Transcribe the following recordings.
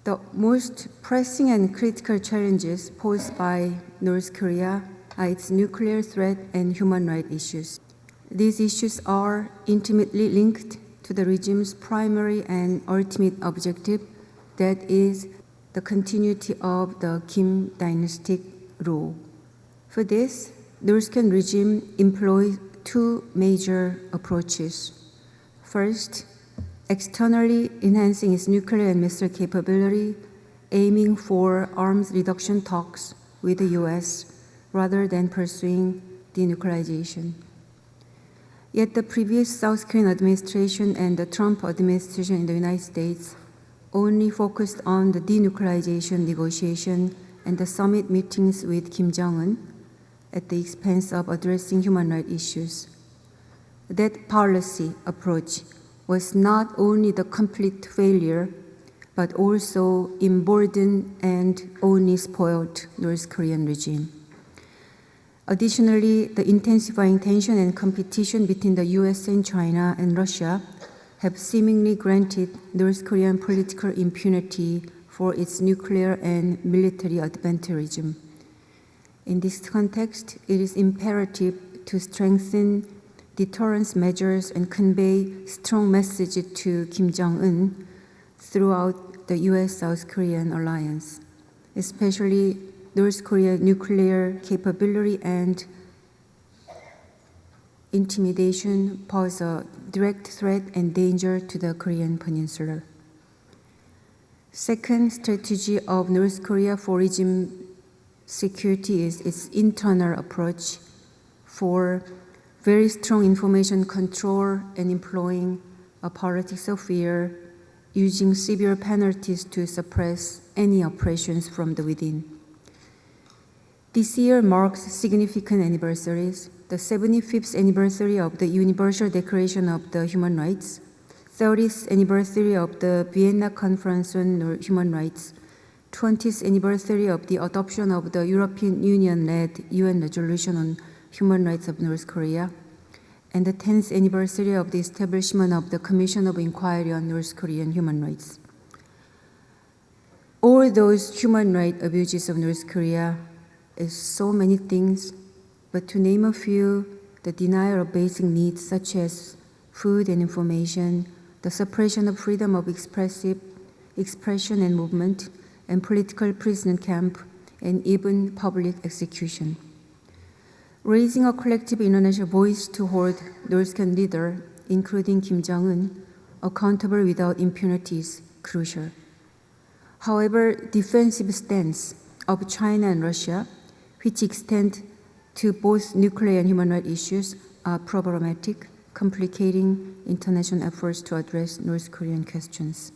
The most pressing and critical challenges posed by North Korea are its nuclear threat and human rights issues. These issues are intimately linked to the regime's primary and ultimate objective, that is, the continuity of the Kim dynastic rule. For this, North Korean regime employs two major approaches. First, externally enhancing its nuclear and missile capability, aiming for arms reduction talks with the US rather than pursuing denuclearization. Yet the previous South Korean administration and the Trump administration in the United States only focused on the denuclearization negotiation and the summit meetings with Kim Jong-un at the expense of addressing human rights issues. That policy approach was not only the complete failure, but also emboldened and only spoiled North Korean regime. Additionally, the intensifying tension and competition between the US and China and Russia have seemingly granted North Korean political impunity for its nuclear and military adventurism. In this context, it is imperative to strengthen deterrence measures and convey strong messages to Kim Jong-un throughout the US-South Korean alliance, especially North Korea's nuclear capability and intimidation pose a direct threat and danger to the Korean Peninsula. Second strategy of North Korea for regime security is its internal approach for very strong information control and employing a politics of fear, using severe penalties to suppress any oppressions from the within. This year marks significant anniversaries: the 75th anniversary of the Universal Declaration of the Human Rights, 30th anniversary of the Vienna Conference on Human Rights, 20th anniversary of the adoption of the European Union-led UN resolution on human rights of North Korea, and the 10th anniversary of the establishment of the Commission of Inquiry on North Korean Human Rights. All those human rights abuses of North Korea is so many things, but to name a few, the denial of basic needs such as food and information, the suppression of freedom of expression and movement, and political prison camp, and even public execution. Raising a collective international voice to hold North Korean leaders, including Kim Jong-un, accountable without impunity is crucial. However, defensive stance of China and Russia, which extend to both nuclear and human rights issues, are problematic, complicating international efforts to address North Korean questions.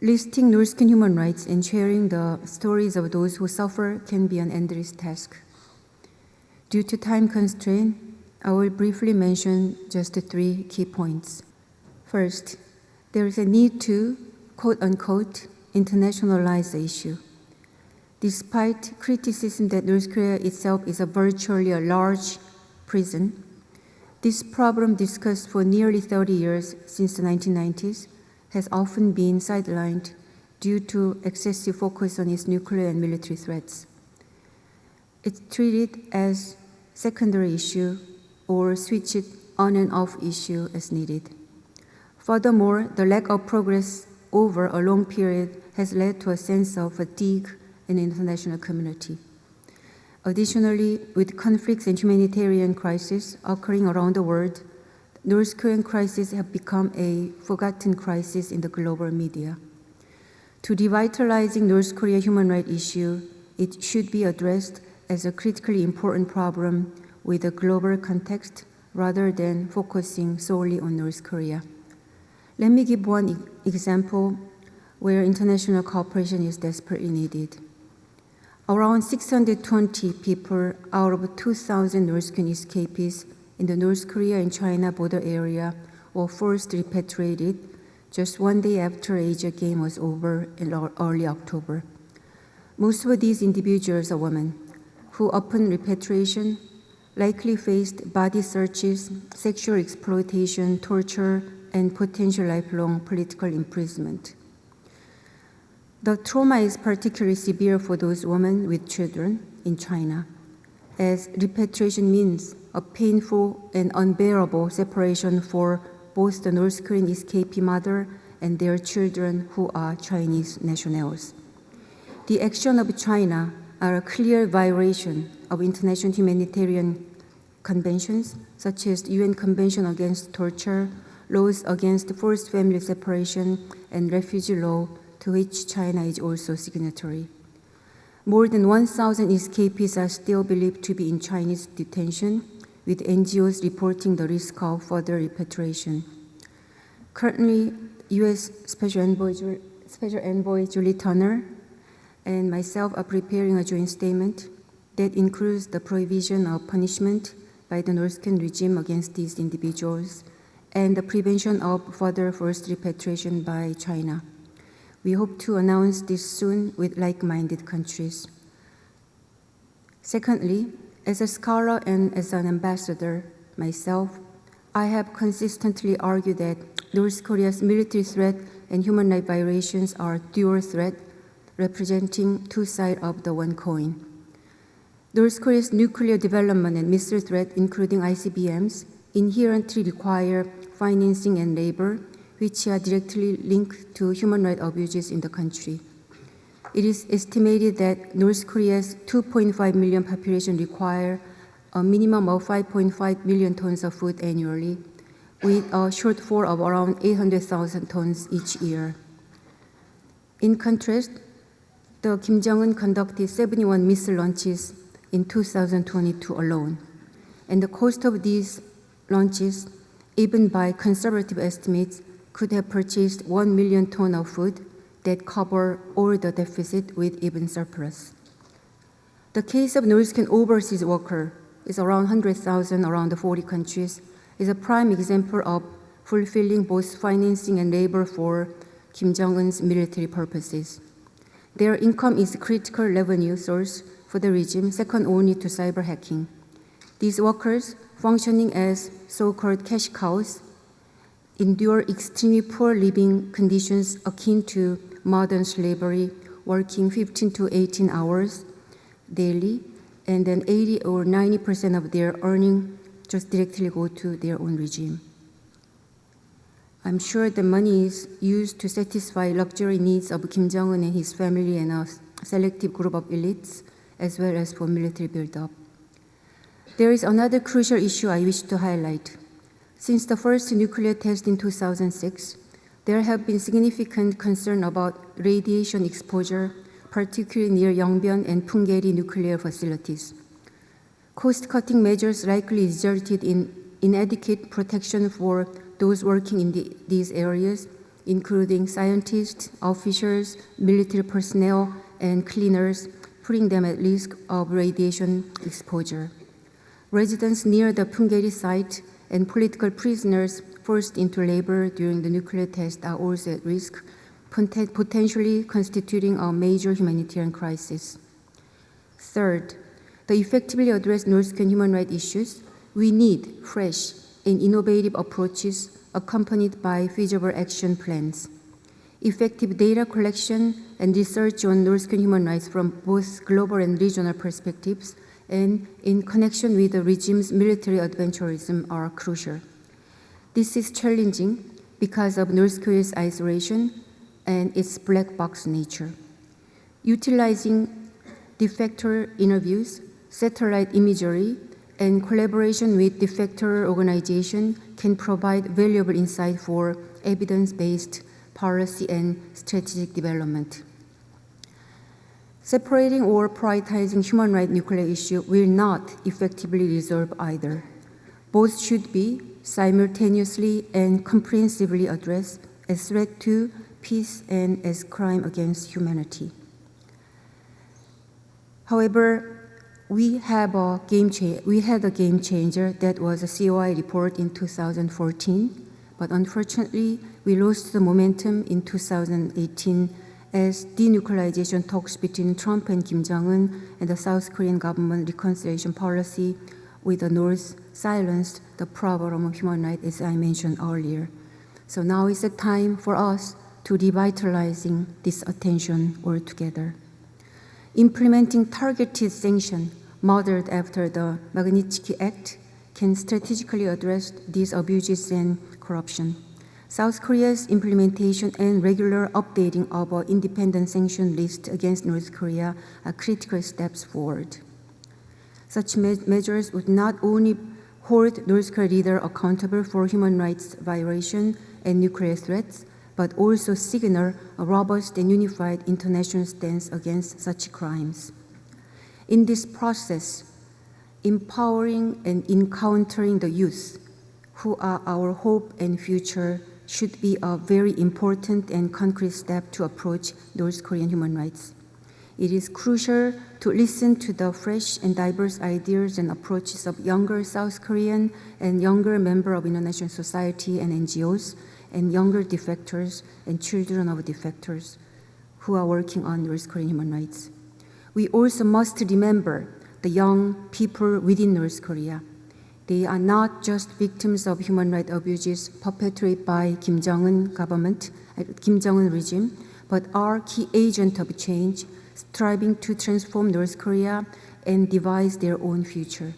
Listing North Korean human rights and sharing the stories of those who suffer can be an endless task. Due to time constraint, I will briefly mention just 3 key points. First, there is a need to, quote-unquote, internationalize the issue. Despite criticism that North Korea itself is virtually a large prison, this problem, discussed for nearly 30 years since the 1990s, has often been sidelined due to excessive focus on its nuclear and military threats. It's treated as secondary issue or switch it on and off issue as needed. Furthermore, the lack of progress over a long period has led to a sense of fatigue in the international community. Additionally, with conflicts and humanitarian crises occurring around the world, North Korean crisis have become a forgotten crisis in the global media. To revitalizing North Korea human rights issue, it should be addressed as a critically important problem with a global context rather than focusing solely on North Korea. Let me give one example where international cooperation is desperately needed. Around 620 people out of 2,000 North Korean escapees in the North Korea and China border area were first repatriated just one day after Asia Game was over in early October. Most of these individuals are women who, upon repatriation, likely faced body searches, sexual exploitation, torture, and potential lifelong political imprisonment. The trauma is particularly severe for those women with children in China, as repatriation means a painful and unbearable separation for both the North Korean escapee mother and their children who are Chinese nationals. The action of China are a clear violation of international humanitarian conventions, such as UN Convention Against Torture, laws against forced family separation, and refugee law, to which China is also signatory. More than 1,000 escapees are still believed to be in Chinese detention, with NGOs reporting the risk of further repatriation. Currently, U.S. Special Envoy Julie Turner and myself are preparing a joint statement that includes the prohibition of punishment by the North Korean regime against these individuals and the prevention of further forced repatriation by China. We hope to announce this soon with like-minded countries. Secondly, as a scholar and as an ambassador myself, I have consistently argued that North Korea's military threat and human rights violations are dual threat, representing two sides of the one coin. North Korea's nuclear development and missile threat, including ICBMs, inherently require financing and labor, which are directly linked to human rights abuses in the country. It is estimated that North Korea's 2.5 million population require a minimum of 5.5 million tons of food annually, with a shortfall of around 800,000 tons each year. In contrast, the Kim Jong-un conducted 71 missile launches in 2022 alone, and the cost of these launches, even by conservative estimates, could have purchased 1 million tons of food that cover all the deficit with even surplus. The case of North Korean overseas worker is around 100,000 around the 40 countries, is a prime example of fulfilling both financing and labor for Kim Jong-un's military purposes. Their income is a critical revenue source for the regime, second only to cyber hacking. These workers, functioning as so-called cash cows, endure extremely poor living conditions akin to modern slavery, working 15 to 18 hours daily, and then 80 or 90% of their earning just directly go to their own regime. I'm sure the money is used to satisfy luxury needs of Kim Jong-un and his family and a selective group of elites, as well as for military buildup. There is another crucial issue I wish to highlight. Since the first nuclear test in 2006, there have been significant concern about radiation exposure, particularly near Yongbyon and Punggye-ri nuclear facilities. Cost-cutting measures likely resulted in inadequate protection for those working in these areas, including scientists, officials, military personnel, and cleaners, putting them at risk of radiation exposure. Residents near the Punggye-ri site and political prisoners forced into labor during the nuclear test are also at risk, potentially constituting a major humanitarian crisis. Third, to effectively address North Korean human rights issues, we need fresh and innovative approaches accompanied by feasible action plans. Effective data collection and research on North Korean human rights from both global and regional perspectives and in connection with the regime's military adventurism are crucial. This is challenging because of North Korea's isolation and its black box nature. Utilizing defector interviews, satellite imagery, and collaboration with defector organizations can provide valuable insight for evidence-based policy and strategic development. Separating or prioritizing human rights nuclear issue will not effectively resolve either. Both should be simultaneously and comprehensively addressed as threat to peace and as crime against humanity. However, we had a game changer that was a COI report in 2014, but unfortunately, we lost the momentum in 2018 as denuclearization talks between Trump and Kim Jong-un and the South Korean government reconciliation policy with the North silenced the problem of human rights, as I mentioned earlier. So now is the time for us to revitalizing this attention altogether. Implementing targeted sanction modeled after the Magnitsky Act can strategically address these abuses and corruption. South Korea's implementation and regular updating of an independent sanction list against North Korea are critical steps forward. Such measures would not only hold North Korean leaders accountable for human rights violation and nuclear threats, but also signal a robust and unified international stance against such crimes. In this process, empowering and encountering the youth, who are our hope and future, should be a very important and concrete step to approach North Korean human rights. It is crucial to listen to the fresh and diverse ideas and approaches of younger South Korean and younger members of international society and NGOs, and younger defectors and children of defectors who are working on North Korean human rights. We also must remember the young people within North Korea. They are not just victims of human rights abuses perpetrated by Kim Jong-un regime, but are key agents of change, striving to transform North Korea and devise their own future.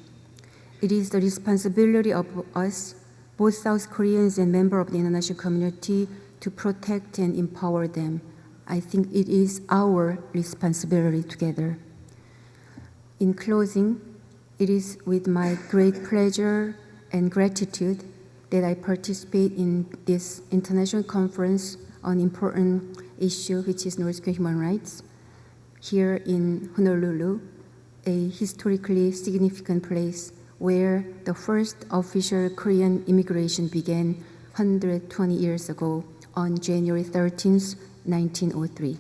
It is the responsibility of us, both South Koreans and members of the international community, to protect and empower them. I think it is our responsibility together. In closing, it is with my great pleasure and gratitude that I participate in this international conference on important issue, which is North Korean human rights, here in Honolulu, a historically significant place where the first official Korean immigration began 120 years ago on January 13th, 1903.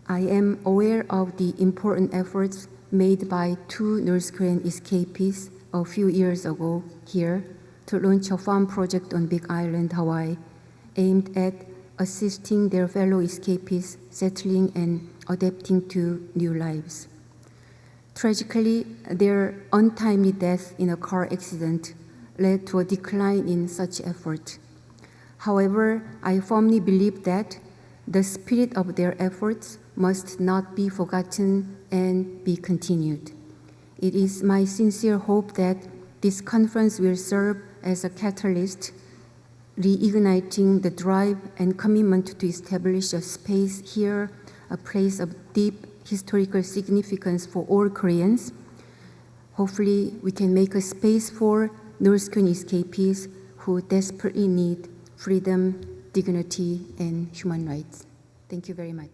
I am aware of the important efforts made by 2 North Korean escapees a few years ago here to launch a farm project on Big Island, Hawaii, aimed at assisting their fellow escapees settling and adapting to new lives. Tragically, their untimely death in a car accident led to a decline in such effort. However, I firmly believe that the spirit of their efforts must not be forgotten and be continued. It is my sincere hope that this conference will serve as a catalyst, reigniting the drive and commitment to establish a space here, a place of deep historical significance for all Koreans. Hopefully, we can make a space for North Korean escapees who desperately need freedom, dignity, and human rights. Thank you very much.